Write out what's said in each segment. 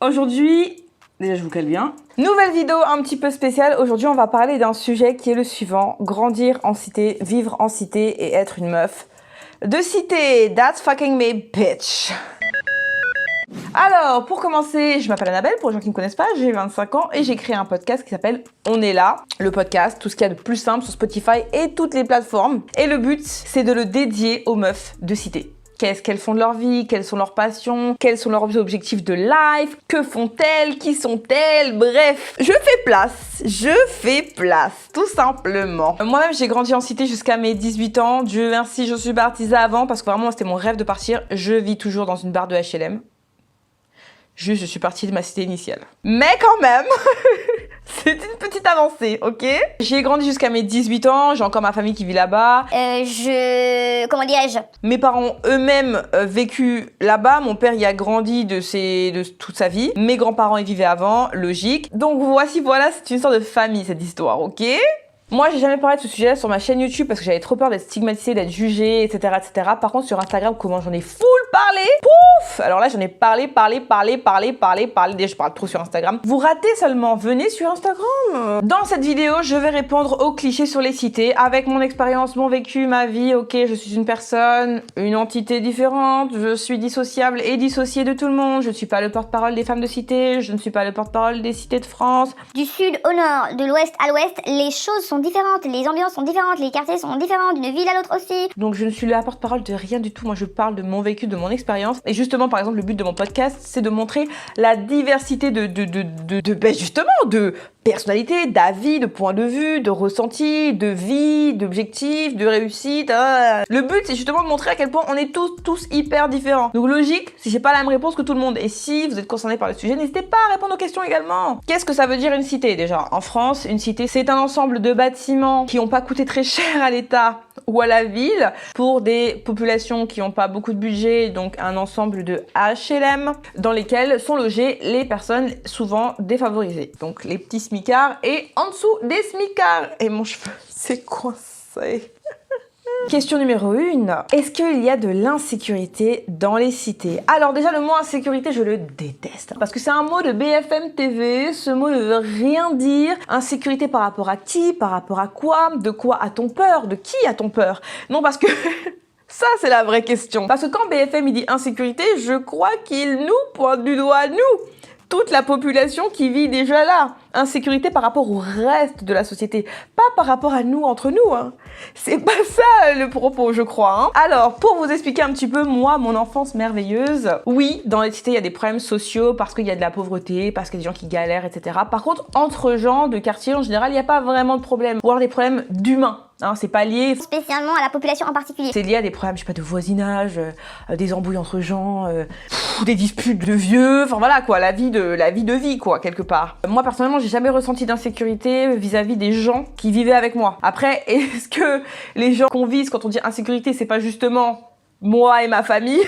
Aujourd'hui, déjà je vous cale bien. Nouvelle vidéo un petit peu spéciale. Aujourd'hui, on va parler d'un sujet qui est le suivant. Grandir en cité, vivre en cité et être une meuf de cité. That's fucking me, bitch. Alors, pour commencer, je m'appelle Annabelle, pour les gens qui ne me connaissent pas, j'ai 25 ans et j'ai créé un podcast qui s'appelle On est là, le podcast, tout ce qu'il y a de plus simple sur Spotify et toutes les plateformes. Et le but, c'est de le dédier aux meufs de cité. Qu'est-ce qu'elles font de leur vie, quelles sont leurs passions, quels sont leurs objectifs de life, que font-elles, qui sont-elles, bref. Je fais place, tout simplement. Moi-même, j'ai grandi en cité jusqu'à mes 18 ans. Dieu merci, je suis baptisée avant parce que vraiment, c'était mon rêve de partir. Je vis toujours dans une barre de HLM. Juste, je suis partie de ma cité initiale. Mais quand même, c'est une petite avancée, ok? J'ai grandi jusqu'à mes 18 ans, j'ai encore ma famille qui vit là-bas. Comment dirais-je? Mes parents ont eux-mêmes vécu là-bas. Mon père y a grandi de toute sa vie. Mes grands-parents y vivaient avant, logique. Donc voilà, c'est une sorte de famille, cette histoire, ok? Moi, j'ai jamais parlé de ce sujet sur ma chaîne YouTube parce que j'avais trop peur d'être stigmatisée, d'être jugée, etc., etc. Par contre, sur Instagram, comment j'en ai full parlé? Pouf! Alors là, j'en ai parlé. Déjà, je parle trop sur Instagram. Vous ratez seulement, venez sur Instagram. Dans cette vidéo, je vais répondre aux clichés sur les cités avec mon expérience, mon vécu, ma vie. Ok, je suis une personne, une entité différente. Je suis dissociable et dissociée de tout le monde. Je ne suis pas le porte-parole des femmes de cité. Je ne suis pas le porte-parole des cités de France. Du sud au nord, de l'ouest à l'ouest, les choses sont différentes, les ambiances sont différentes, les quartiers sont différents d'une ville à l'autre aussi. Donc je ne suis la porte-parole de rien du tout, moi je parle de mon vécu, de mon expérience. Et justement, par exemple, le but de mon podcast, c'est de montrer la diversité justement, de personnalité, d'avis, de points de vue, de ressentis, de vie, d'objectifs, de réussite. Le but, c'est justement de montrer à quel point on est tous hyper différents. Donc logique, si j'ai pas la même réponse que tout le monde. Et si vous êtes concerné par le sujet, n'hésitez pas à répondre aux questions également. Qu'est-ce que ça veut dire une cité déjà? En France, une cité, c'est un ensemble de bâtiments qui n'ont pas coûté très cher à l'État ou à la ville pour des populations qui n'ont pas beaucoup de budget, donc un ensemble de HLM dans lesquels sont logées les personnes souvent défavorisées. Donc les petits smicards et en dessous des smicards. Et mon cheveu, c'est coincé. Question numéro 1. Est-ce qu'il y a de l'insécurité dans les cités? Alors déjà, le mot insécurité, je le déteste. Parce que c'est un mot de BFM TV, ce mot ne veut rien dire. Insécurité par rapport à qui? Par rapport à quoi? De quoi a-t-on peur? De qui a-t-on peur? Non, parce que... ça, c'est la vraie question. Parce que quand BFM il dit insécurité, je crois qu'il nous pointe du doigt à nous. Toute la population qui vit déjà là. Insécurité par rapport au reste de la société, pas par rapport à nous, entre nous. Hein. C'est pas ça le propos, je crois. Hein. Alors, pour vous expliquer un petit peu, moi, mon enfance merveilleuse, oui, dans les cités, il y a des problèmes sociaux parce qu'il y a de la pauvreté, parce qu'il y a des gens qui galèrent, etc. Par contre, entre gens de quartier, en général, il n'y a pas vraiment de problème. Ou alors des problèmes d'humains. Hein, c'est pas lié spécialement à la population en particulier. C'est lié à des problèmes, je sais pas, de voisinage, des embrouilles entre gens, des disputes de vieux, enfin voilà quoi, la vie de vie quoi, quelque part. Moi personnellement, j'ai jamais ressenti d'insécurité vis-à-vis des gens qui vivaient avec moi. Après, est-ce que les gens qu'on vise quand on dit insécurité, c'est pas justement moi et ma famille?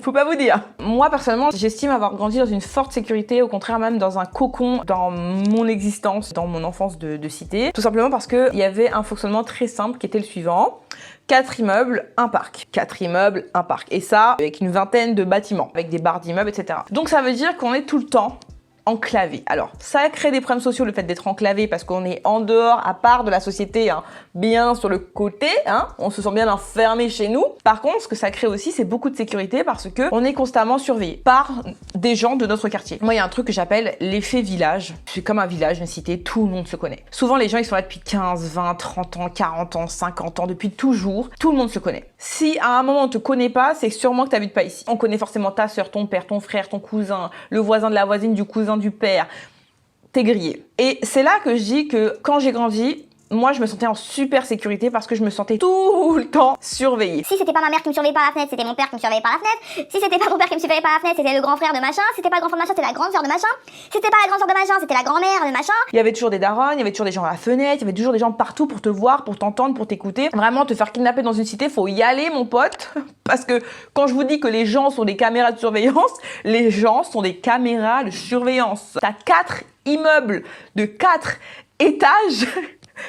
Faut pas vous dire. Moi, personnellement, j'estime avoir grandi dans une forte sécurité, au contraire même dans un cocon dans mon existence, dans mon enfance de cité. Tout simplement parce qu'il y avait un fonctionnement très simple qui était le suivant. 4 immeubles, un parc. 4 immeubles, un parc. Et ça, avec une vingtaine de bâtiments, avec des barres d'immeubles, etc. Donc ça veut dire qu'on est tout le temps enclavé. Alors, ça crée des problèmes sociaux, le fait d'être enclavé, parce qu'on est en dehors, à part de la société, hein, bien sur le côté, hein, on se sent bien enfermé chez nous. Par contre, ce que ça crée aussi, c'est beaucoup de sécurité, parce que on est constamment surveillé par des gens de notre quartier. Moi, il y a un truc que j'appelle l'effet village. C'est comme un village, une cité, tout le monde se connaît. Souvent, les gens, ils sont là depuis 15, 20, 30 ans, 40 ans, 50 ans, depuis toujours. Tout le monde se connaît. Si à un moment, on te connaît pas, c'est sûrement que tu n'habites pas ici. On connaît forcément ta sœur, ton père, ton frère, ton cousin, le voisin de la voisine, du cousin du père, t'es grillé. Et c'est là que je dis que quand j'ai grandi, moi je me sentais en super sécurité parce que je me sentais tout le temps surveillée. Si c'était pas ma mère qui me surveillait par la fenêtre, c'était mon père qui me surveillait par la fenêtre. Si c'était pas mon père qui me surveillait par la fenêtre, c'était le grand frère de machin. Si c'était pas le grand frère de machin, c'était la grande sœur de machin. Si c'était pas la grande sœur de machin, c'était la grand-mère de machin. Il y avait toujours des darons, il y avait toujours des gens à la fenêtre, il y avait toujours des gens partout pour te voir, pour t'entendre, pour t'écouter. Vraiment, te faire kidnapper dans une cité, faut y aller mon pote. Parce que quand je vous dis que les gens sont des caméras de surveillance, les gens sont des caméras de surveillance. T'as 4 immeubles de 4 étages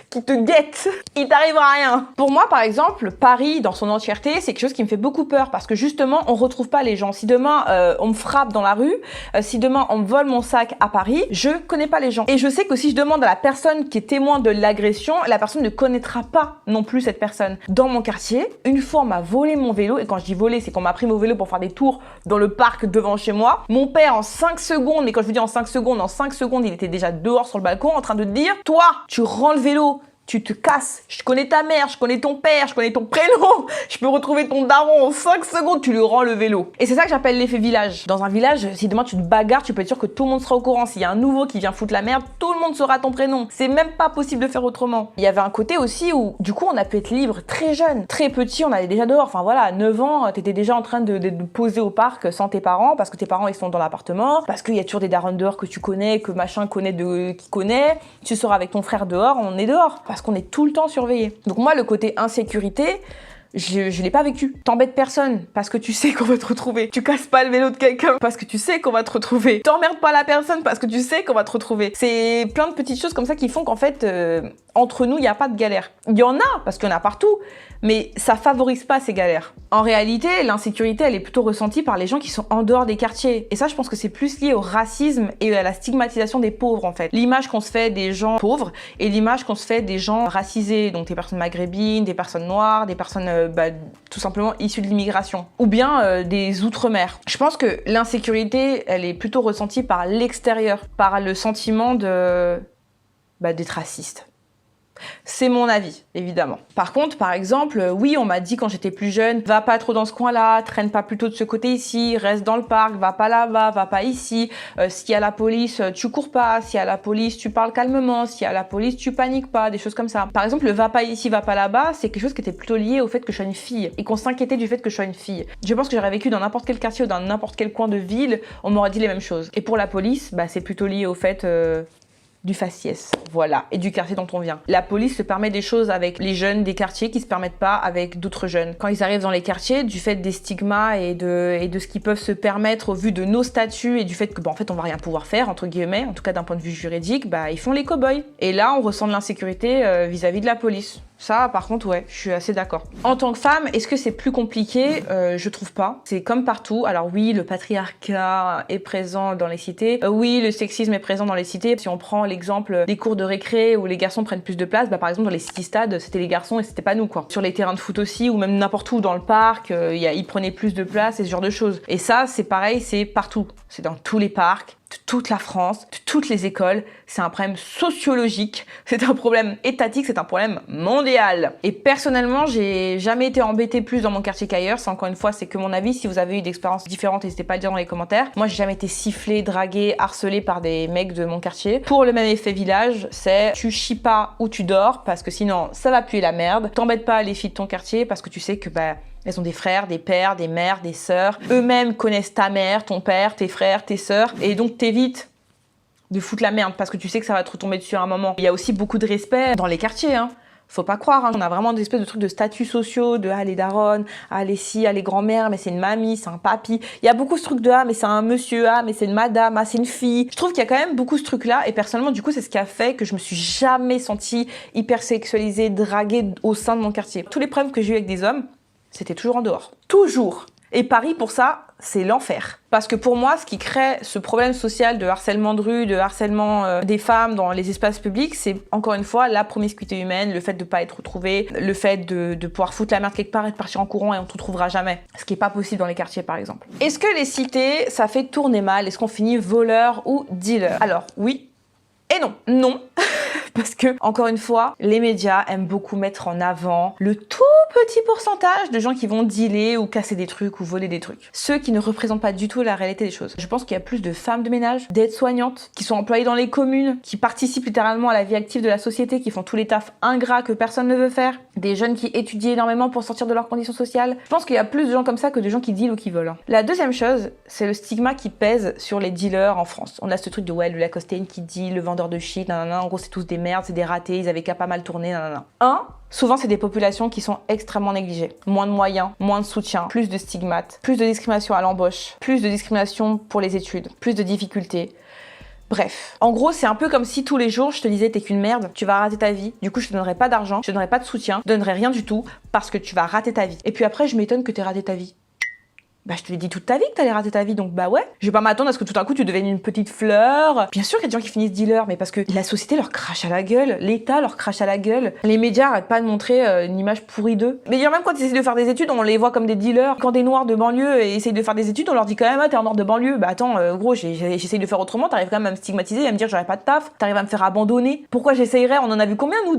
qui te guette, il t'arrivera rien. Pour moi, par exemple, Paris, dans son entièreté, c'est quelque chose qui me fait beaucoup peur parce que justement, on retrouve pas les gens. Si demain, on me frappe dans la rue, si demain, on me vole mon sac à Paris, je connais pas les gens. Et je sais que si je demande à la personne qui est témoin de l'agression, la personne ne connaîtra pas non plus cette personne. Dans mon quartier, une fois, on m'a volé mon vélo, et quand je dis volé, c'est qu'on m'a pris mon vélo pour faire des tours dans le parc devant chez moi. Mon père, en 5 secondes, mais quand je vous dis en 5 secondes, il était déjà dehors sur le balcon en train de dire « Toi, tu rends le vélo, tu te casses, je connais ta mère, je connais ton père, je connais ton prénom, je peux retrouver ton daron en 5 secondes, tu lui rends le vélo. » Et c'est ça que j'appelle l'effet village. Dans un village, si demain tu te bagarres, tu peux être sûr que tout le monde sera au courant. S'il y a un nouveau qui vient foutre la merde, tout le monde saura ton prénom. C'est même pas possible de faire autrement. Il y avait un côté aussi où, du coup, on a pu être libre très jeune. Très petit, on allait déjà dehors. Enfin voilà, à 9 ans, t'étais déjà en train de poser au parc sans tes parents, parce que tes parents, ils sont dans l'appartement, parce qu'il y a toujours des darons dehors que tu connais, que machin connaît qui connaît. Tu sors avec ton frère dehors, on est dehors. Parce qu'on est tout le temps surveillé. Donc moi, le côté insécurité, je l'ai pas vécu. T'embêtes personne parce que tu sais qu'on va te retrouver. Tu casses pas le vélo de quelqu'un parce que tu sais qu'on va te retrouver. T'emmerdes pas la personne parce que tu sais qu'on va te retrouver. C'est plein de petites choses comme ça qui font qu'en fait, entre nous, il n'y a pas de galère. Il y en a, parce qu'il y en a partout, mais ça favorise pas ces galères. En réalité, l'insécurité, elle est plutôt ressentie par les gens qui sont en dehors des quartiers. Et ça, je pense que c'est plus lié au racisme et à la stigmatisation des pauvres, en fait. L'image qu'on se fait des gens pauvres et l'image qu'on se fait des gens racisés, donc des personnes maghrébines, des personnes noires, des personnes tout simplement issues de l'immigration, ou bien des outre-mer. Je pense que l'insécurité, elle est plutôt ressentie par l'extérieur, par le sentiment d'être raciste. C'est mon avis, évidemment. Par contre, par exemple, oui, on m'a dit quand j'étais plus jeune, va pas trop dans ce coin-là, traîne pas plutôt de ce côté ici, reste dans le parc, va pas là-bas, va pas ici. S'il y a la police, tu cours pas. S'il y a la police, tu parles calmement. S'il y a la police, tu paniques pas, des choses comme ça. Par exemple, le va pas ici, va pas là-bas, c'est quelque chose qui était plutôt lié au fait que je sois une fille et qu'on s'inquiétait du fait que je sois une fille. Je pense que j'aurais vécu dans n'importe quel quartier ou dans n'importe quel coin de ville, on m'aurait dit les mêmes choses. Et pour la police, c'est plutôt lié au fait du faciès, voilà, et du quartier dont on vient. La police se permet des choses avec les jeunes des quartiers qui se permettent pas avec d'autres jeunes. Quand ils arrivent dans les quartiers, du fait des stigmas et de ce qu'ils peuvent se permettre au vu de nos statuts et du fait que en fait on va rien pouvoir faire entre guillemets, en tout cas d'un point de vue juridique, ils font les cow-boys. Et là on ressent de l'insécurité vis-à-vis de la police. Ça, par contre, ouais, je suis assez d'accord. En tant que femme, est-ce que c'est plus compliqué ? Je trouve pas. C'est comme partout. Alors oui, le patriarcat est présent dans les cités. Oui, le sexisme est présent dans les cités. Si on prend l'exemple des cours de récré où les garçons prennent plus de place, par exemple, dans les city-stades, c'était les garçons et c'était pas nous, quoi. Sur les terrains de foot aussi, ou même n'importe où dans le parc, ils prenaient plus de place et ce genre de choses. Et ça, c'est pareil, c'est partout. C'est dans tous les parcs, de toute la France, de toutes les écoles. C'est un problème sociologique, c'est un problème étatique, c'est un problème mondial. Et personnellement, j'ai jamais été embêtée plus dans mon quartier qu'ailleurs. C'est encore une fois, c'est que mon avis. Si vous avez eu d'expériences différentes, n'hésitez pas à le dire dans les commentaires. Moi, j'ai jamais été sifflée, draguée, harcelée par des mecs de mon quartier. Pour le même effet village, c'est tu chies pas où tu dors parce que sinon, ça va puer la merde. T'embêtes pas les filles de ton quartier parce que tu sais que elles ont des frères, des pères, des mères, des sœurs. Eux-mêmes connaissent ta mère, ton père, tes frères, tes sœurs. Et donc, t'évites de foutre la merde parce que tu sais que ça va te retomber dessus à un moment. Il y a aussi beaucoup de respect dans les quartiers, hein. Faut pas croire, hein. On a vraiment des espèces de trucs de statuts sociaux, de les daronnes, les les grand-mères, mais c'est une mamie, c'est un papy. Il y a beaucoup ce truc de mais c'est un monsieur, mais c'est une madame, c'est une fille. Je trouve qu'il y a quand même beaucoup ce truc-là et personnellement, du coup, c'est ce qui a fait que je me suis jamais sentie hyper sexualisée, draguée au sein de mon quartier. Tous les problèmes que j'ai eu avec des hommes, c'était toujours en dehors. Toujours. Et Paris, pour ça, c'est l'enfer. Parce que pour moi, ce qui crée ce problème social de harcèlement de rue, de harcèlement des femmes dans les espaces publics, c'est encore une fois la promiscuité humaine, le fait de ne pas être retrouvé, le fait de pouvoir foutre la merde quelque part et de partir en courant et on ne te retrouvera jamais. Ce qui n'est pas possible dans les quartiers, par exemple. Est-ce que les cités, ça fait tourner mal ? Est-ce qu'on finit voleur ou dealer ? Alors, oui et non. Non. Parce que, encore une fois, les médias aiment beaucoup mettre en avant le tout petit pourcentage de gens qui vont dealer ou casser des trucs ou voler des trucs. Ceux qui ne représentent pas du tout la réalité des choses. Je pense qu'il y a plus de femmes de ménage, d'aides-soignantes, qui sont employées dans les communes, qui participent littéralement à la vie active de la société, qui font tous les tafs ingrats que personne ne veut faire. Des jeunes qui étudient énormément pour sortir de leurs conditions sociales. Je pense qu'il y a plus de gens comme ça que de gens qui dealent ou qui volent. La deuxième chose, c'est le stigma qui pèse sur les dealers en France. On a ce truc de le lacostéine qui deal, le vendeur de shit, nanana. En gros, c'est tous des merdes, c'est des ratés, ils avaient qu'à pas mal tourner, nanana. Souvent, c'est des populations qui sont extrêmement négligées. Moins de moyens, moins de soutien, plus de stigmates, plus de discrimination à l'embauche, plus de discrimination pour les études, plus de difficultés. Bref, en gros, c'est un peu comme si tous les jours je te disais t'es qu'une merde, tu vas rater ta vie. Du coup, je te donnerai pas d'argent, je te donnerai pas de soutien, je te donnerai rien du tout parce que tu vas rater ta vie. Et puis après, je m'étonne que t'aies raté ta vie. Bah, je te l'ai dit toute ta vie que t'allais rater ta vie, donc bah ouais. Je vais pas m'attendre à ce que tout d'un coup tu deviennes une petite fleur. Bien sûr qu'il y a des gens qui finissent dealers, mais parce que la société leur crache à la gueule, l'État leur crache à la gueule, les médias arrêtent pas de montrer une image pourrie d'eux. Mais même quand ils essaient de faire des études, on les voit comme des dealers. Quand des noirs de banlieue essayent de faire des études, on leur dit quand même, ah t'es un noir de banlieue. Bah attends, gros, j'essaye de faire autrement, t'arrives quand même à me stigmatiser, à me dire j'aurais pas de taf, t'arrives à me faire abandonner. Pourquoi j'essayerais? On en a vu combien, nous,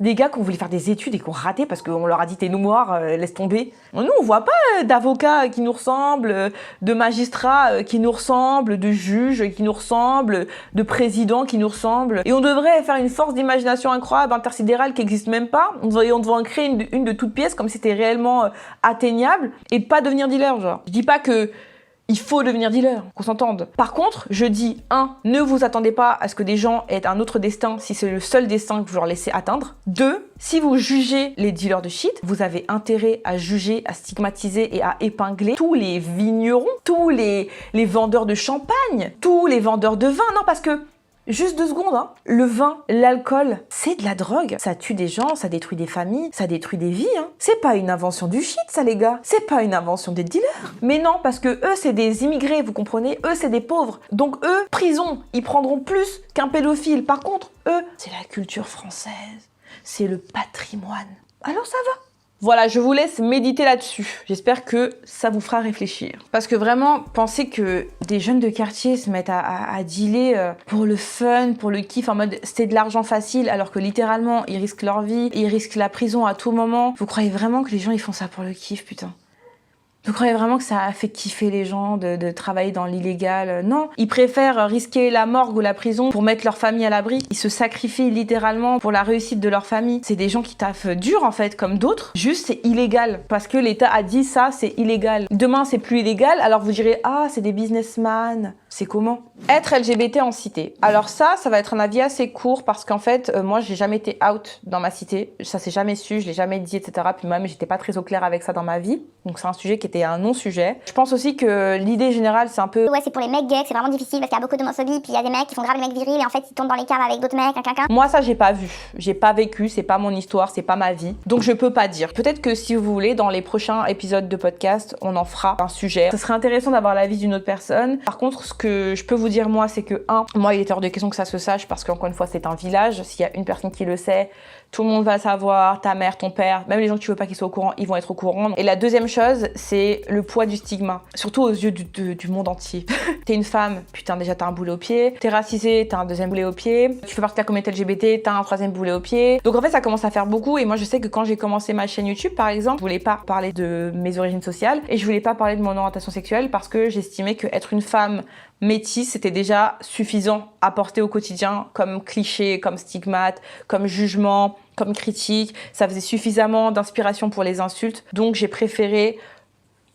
des gars qui ont voulu faire des études et qui ont raté parce qu'on leur a dit t'es noir, laisse tomber. Nous, on voit pas d'avocats qui nous ressemblent, de magistrats qui nous ressemblent, de juges qui nous ressemblent, de présidents qui nous ressemblent. Et on devrait faire une force d'imagination incroyable, intersidérale, qui existe même pas. On devrait en créer une de toutes pièces comme si c'était réellement atteignable et pas devenir dealer, genre. Je dis pas que il faut devenir dealer, qu'on s'entende. Par contre, je dis, ne vous attendez pas à ce que des gens aient un autre destin si c'est le seul destin que vous leur laissez atteindre. 2, si vous jugez les dealers de shit, vous avez intérêt à juger, à stigmatiser et à épingler tous les vignerons, tous les vendeurs de champagne, tous les vendeurs de vin. Non, parce que juste 2 secondes, hein. Le vin, l'alcool, c'est de la drogue. Ça tue des gens, ça détruit des familles, ça détruit des vies, hein. C'est pas une invention du shit, ça, les gars. C'est pas une invention des dealers. Mais non, parce que eux, c'est des immigrés, vous comprenez? Eux, c'est des pauvres. Donc eux, prison, ils prendront plus qu'un pédophile. Par contre, eux, c'est la culture française. C'est le patrimoine. Alors ça va. Voilà, je vous laisse méditer là-dessus. J'espère que ça vous fera réfléchir. Parce que vraiment, penser que des jeunes de quartier se mettent à dealer pour le fun, pour le kiff, en mode c'est de l'argent facile, alors que littéralement, ils risquent leur vie, ils risquent la prison à tout moment. Vous croyez vraiment que les gens, ils font ça pour le kiff, putain? Vous croyez vraiment que ça a fait kiffer les gens de travailler dans l'illégal? Non, ils préfèrent risquer la morgue ou la prison pour mettre leur famille à l'abri. Ils se sacrifient littéralement pour la réussite de leur famille. C'est des gens qui taffent dur en fait, comme d'autres. Juste, c'est illégal. Parce que l'État a dit ça, c'est illégal. Demain, c'est plus illégal, alors vous direz, ah, c'est des businessmen. C'est comment? Être LGBT en cité. Alors ça va être un avis assez court parce qu'en fait, moi, j'ai jamais été out dans ma cité. Ça s'est jamais su, je l'ai jamais dit, etc. Puis moi-même, j'étais pas très au clair avec ça dans ma vie. Donc c'est un sujet qui était un non-sujet. Je pense aussi que l'idée générale, c'est un peu... Ouais, c'est pour les mecs gays que c'est vraiment difficile parce qu'il y a beaucoup d'homophobie, puis il y a des mecs qui font grave les mecs virils et en fait ils tombent dans les caves avec d'autres mecs, quelqu'un. Moi, ça, j'ai pas vu. J'ai pas vécu, c'est pas mon histoire, c'est pas ma vie. Donc je peux pas dire. Peut-être que si vous voulez, dans les prochains épisodes de podcast, on en fera un sujet. Ça serait intéressant d'avoir l'avis d'une autre personne. Par contre, ce que je peux vous dire, moi, c'est que, moi, il est hors de question que ça se sache parce qu'encore une fois, c'est un village. S'il y a une personne qui le sait, tout le monde va savoir, ta mère, ton père, même les gens que tu veux pas qu'ils soient au courant, ils vont être au courant. Et la deuxième chose, c'est le poids du stigma, surtout aux yeux du monde entier. T'es une femme, putain, déjà t'as un boulet au pied. T'es racisée, t'as un deuxième boulet au pied. Tu fais partie de la communauté LGBT, t'as un troisième boulet au pied. Donc en fait, ça commence à faire beaucoup. Et moi, je sais que quand j'ai commencé ma chaîne YouTube, par exemple, je voulais pas parler de mes origines sociales et je voulais pas parler de mon orientation sexuelle parce que j'estimais qu'être une femme métisse, c'était déjà suffisant à porter au quotidien comme cliché, comme stigmate, comme jugement, comme critique. Ça faisait suffisamment d'inspiration pour les insultes. Donc j'ai préféré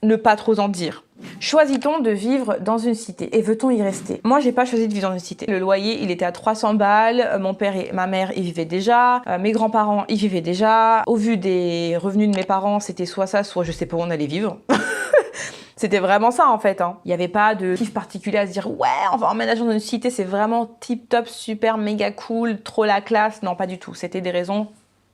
ne pas trop en dire. Choisit-on de vivre dans une cité et veut-on y rester? Moi, j'ai pas choisi de vivre dans une cité. Le loyer, il était à 300 balles. Mon père et ma mère y vivaient déjà. Mes grands-parents y vivaient déjà. Au vu des revenus de mes parents, c'était soit ça, soit je sais pas où on allait vivre. C'était vraiment ça en fait. Il n'y avait pas de kiff particulier à se dire ouais, on va emménager dans une cité, c'est vraiment tip top, super, méga cool, trop la classe. Non, pas du tout. C'était des raisons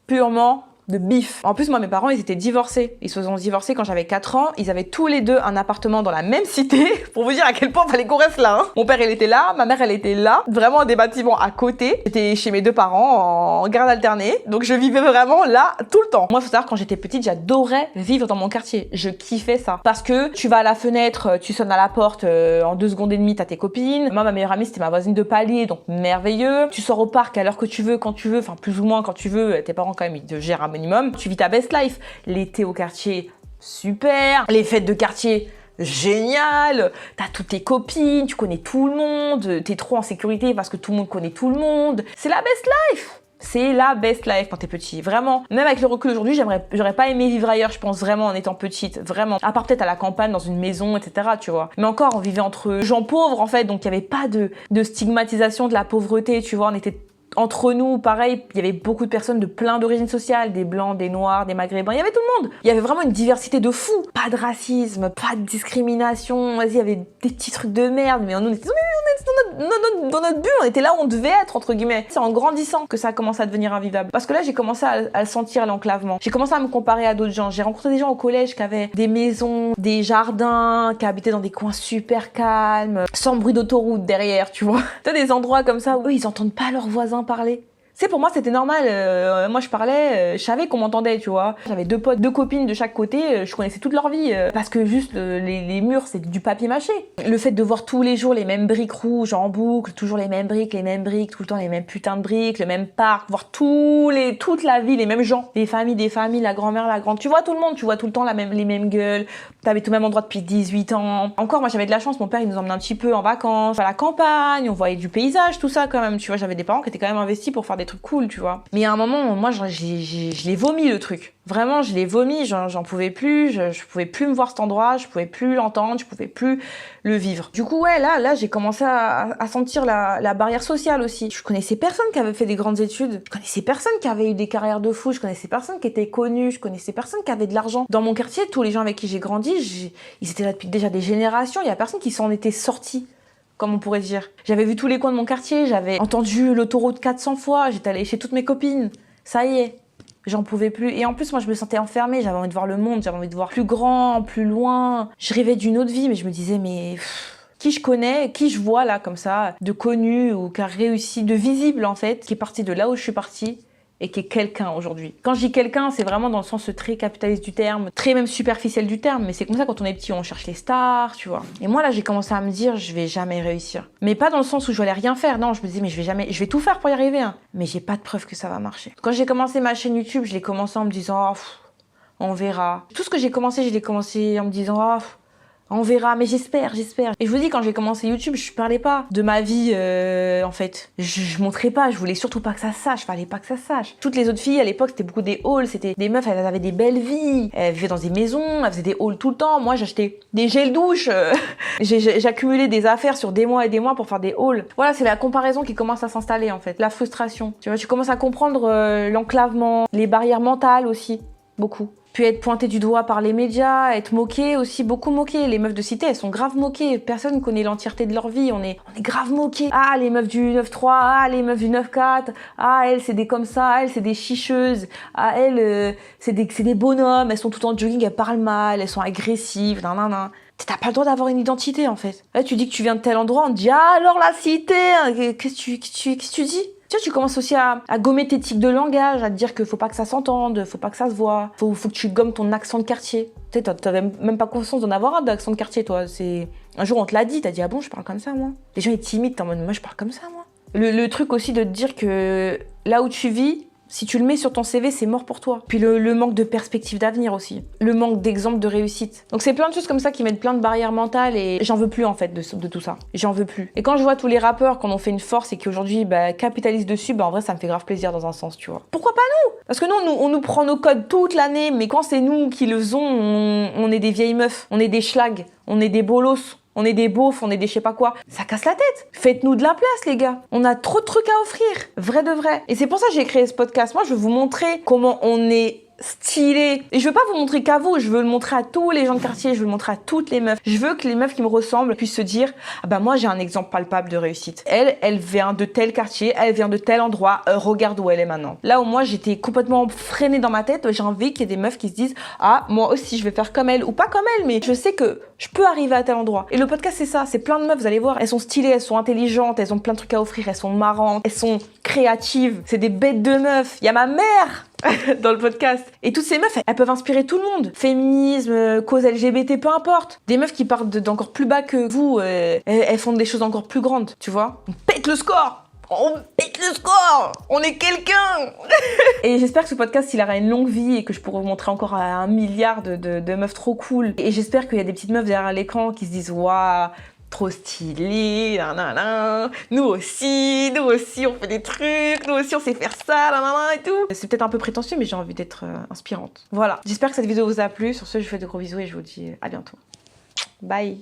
purement de bif. En plus, moi, mes parents, ils étaient divorcés. Ils se sont divorcés quand j'avais 4 ans. Ils avaient tous les deux un appartement dans la même cité. Pour vous dire à quel point il fallait qu'on reste là. Mon père, il était là. Ma mère, elle était là. Vraiment des bâtiments à côté. J'étais chez mes 2 parents en garde alternée. Donc, je vivais vraiment là tout le temps. Moi, faut savoir, quand j'étais petite, j'adorais vivre dans mon quartier. Je kiffais ça. Parce que tu vas à la fenêtre, tu sonnes à la porte, en 2 secondes et demie, t'as tes copines. Moi, ma meilleure amie, c'était ma voisine de palier. Donc, merveilleux. Tu sors au parc à l'heure que tu veux, quand tu veux. Enfin, plus ou moins quand tu veux. Tes parents, quand même, ils te gèrent un minimum. Tu vis ta best life. L'été au quartier, super. Les fêtes de quartier, génial. T'as toutes tes copines, tu connais tout le monde. T'es trop en sécurité parce que tout le monde connaît tout le monde. C'est la best life. C'est la best life quand t'es petit, vraiment. Même avec le recul aujourd'hui, j'aurais pas aimé vivre ailleurs, je pense, vraiment, en étant petite, vraiment. À part peut-être à la campagne, dans une maison, etc., tu vois. Mais encore, on vivait entre gens pauvres, en fait, donc il y avait pas de stigmatisation de la pauvreté, tu vois. On était entre nous, pareil, il y avait beaucoup de personnes de plein d'origines sociales, des blancs, des noirs, des maghrébins, il y avait tout le monde. Il y avait vraiment une diversité de fou. Pas de racisme, pas de discrimination, vas-y, il y avait des petits trucs de merde, mais on était dans notre bulle, on était là où on devait être, entre guillemets. C'est en grandissant que ça a commencé à devenir invivable. Parce que là, j'ai commencé à sentir l'enclavement. J'ai commencé à me comparer à d'autres gens. J'ai rencontré des gens au collège qui avaient des maisons, des jardins, qui habitaient dans des coins super calmes, sans bruit d'autoroute derrière, tu vois. T'as des endroits comme ça où eux, ils entendent pas leurs voisins parler. C'est pour moi c'était normal, moi je parlais, je savais qu'on m'entendait, tu vois. J'avais 2 potes, 2 copines de chaque côté, je connaissais toute leur vie, parce que juste les murs c'est du papier mâché. Le fait de voir tous les jours les mêmes briques rouges en boucle, toujours les mêmes briques, tout le temps les mêmes putains de briques, le même parc, voir toute la vie, les mêmes gens, des familles, la grand-mère, la grande, tu vois tout le monde, tu vois tout le temps les mêmes gueules, t'avais tout le même endroit depuis 18 ans. Encore moi j'avais de la chance, mon père il nous emmenait un petit peu en vacances, à la campagne, on voyait du paysage, tout ça quand même, tu vois, j'avais des parents qui étaient quand même investis pour faire des trucs cool, tu vois. Mais à un moment, moi, je l'ai vomi le truc. Vraiment, je l'ai vomi, j'en pouvais plus, je pouvais plus me voir cet endroit, je pouvais plus l'entendre, je pouvais plus le vivre. Du coup, ouais, là, j'ai commencé à sentir la barrière sociale aussi. Je connaissais personne qui avait fait des grandes études, je connaissais personne qui avait eu des carrières de fou, je connaissais personne qui était connu, je connaissais personne qui avait de l'argent. Dans mon quartier, tous les gens avec qui j'ai grandi, ils étaient là depuis déjà des générations, il y a personne qui s'en était sorti, comme on pourrait dire. J'avais vu tous les coins de mon quartier, j'avais entendu l'autoroute 400 fois, j'étais allée chez toutes mes copines. Ça y est, j'en pouvais plus. Et en plus, moi, je me sentais enfermée, j'avais envie de voir le monde, j'avais envie de voir plus grand, plus loin. Je rêvais d'une autre vie, mais je me disais, mais qui je connais, qui je vois là, comme ça, de connu ou qui a réussi, de visible en fait, qui est parti de là où je suis partie, et qui est quelqu'un aujourd'hui. Quand je dis quelqu'un, c'est vraiment dans le sens très capitaliste du terme, très même superficiel du terme, mais c'est comme ça quand on est petit, on cherche les stars, tu vois. Et moi là, j'ai commencé à me dire, je vais jamais réussir. Mais pas dans le sens où je vais rien faire, non, je me disais, mais je vais tout faire pour y arriver, hein. Mais j'ai pas de preuve que ça va marcher. Quand j'ai commencé ma chaîne YouTube, je l'ai commencé en me disant, on verra. Tout ce que j'ai commencé, je l'ai commencé en me disant, on verra, mais j'espère. Et je vous dis, quand j'ai commencé YouTube, je parlais pas de ma vie, en fait. Je montrais pas, je voulais surtout pas que ça se sache, fallait pas que ça se sache. Toutes les autres filles, à l'époque, c'était beaucoup des hauls, c'était des meufs, elles avaient des belles vies, elles vivaient dans des maisons, elles faisaient des hauls tout le temps. Moi, j'achetais des gels douche, j'accumulais des affaires sur des mois et des mois pour faire des hauls. Voilà, c'est la comparaison qui commence à s'installer, en fait. La frustration. Tu vois, tu commences à comprendre l'enclavement, les barrières mentales aussi, beaucoup. Puis être pointé du doigt par les médias, être moqué aussi, beaucoup moqué. Les meufs de cité, elles sont grave moquées. Personne ne connaît l'entièreté de leur vie. On est grave moqués. Ah, les meufs du 9-3, ah, les meufs du 9-4, ah, elles, c'est des comme ça, elles, c'est des chicheuses, ah, elles, c'est des bonhommes, elles sont tout en jogging, elles parlent mal, elles sont agressives, nan. T'as pas le droit d'avoir une identité, en fait. Là, tu dis que tu viens de tel endroit, on te dit, ah, alors la cité, qu'est-ce que tu dis? Tu vois, tu commences aussi à gommer tes tics de langage, à te dire qu'il faut pas que ça s'entende, faut pas que ça se voit, faut que tu gommes ton accent de quartier. Tu sais, t'avais même pas conscience d'en avoir un d'accent de quartier, toi. Un jour, on te l'a dit, t'as dit, ah bon, je parle comme ça, moi. Les gens, ils t'imitent, t'es en mode, moi, je parle comme ça, moi. Le truc aussi de te dire que là où tu vis, si tu le mets sur ton CV, c'est mort pour toi. Puis le manque de perspective d'avenir aussi. Le manque d'exemples de réussite. Donc c'est plein de choses comme ça qui mettent plein de barrières mentales et j'en veux plus en fait de tout ça. J'en veux plus. Et quand je vois tous les rappeurs qu'on en fait une force et qui aujourd'hui capitalisent dessus, en vrai ça me fait grave plaisir dans un sens, tu vois. Pourquoi pas nous? Parce que nous, on nous prend nos codes toute l'année, mais quand c'est nous qui le faisons, on est des vieilles meufs, on est des schlags, on est des bolos. On est des beaufs, on est des je sais pas quoi. Ça casse la tête. Faites-nous de la place, les gars. On a trop de trucs à offrir. Vrai de vrai. Et c'est pour ça que j'ai créé ce podcast. Moi, je veux vous montrer comment on est stylé. Et je veux pas vous montrer qu'à vous, je veux le montrer à tous les gens de quartier, je veux le montrer à toutes les meufs. Je veux que les meufs qui me ressemblent puissent se dire, moi j'ai un exemple palpable de réussite. Elle vient de tel quartier, elle vient de tel endroit, regarde où elle est maintenant. Là où moi j'étais complètement freinée dans ma tête, j'ai envie qu'il y ait des meufs qui se disent, moi aussi je vais faire comme elle, ou pas comme elle, mais je sais que je peux arriver à tel endroit. Et le podcast c'est ça, c'est plein de meufs, vous allez voir, elles sont stylées, elles sont intelligentes, elles ont plein de trucs à offrir, elles sont marrantes, elles sont créatives, c'est des bêtes de meufs. Il y a ma mère dans le podcast. Et toutes ces meufs, elles peuvent inspirer tout le monde. Féminisme, cause LGBT, peu importe. Des meufs qui partent d'encore plus bas que vous, elles font des choses encore plus grandes, tu vois. On pète le score. On est quelqu'un. Et j'espère que ce podcast, il aura une longue vie et que je pourrai vous montrer encore à 1 milliard de meufs trop cool. Et j'espère qu'il y a des petites meufs derrière l'écran qui se disent, waouh, trop stylé, nous aussi, on fait des trucs, nous aussi on sait faire ça, et tout. C'est peut-être un peu prétentieux, mais j'ai envie d'être inspirante. Voilà, j'espère que cette vidéo vous a plu. Sur ce, je vous fais de gros bisous et je vous dis à bientôt. Bye.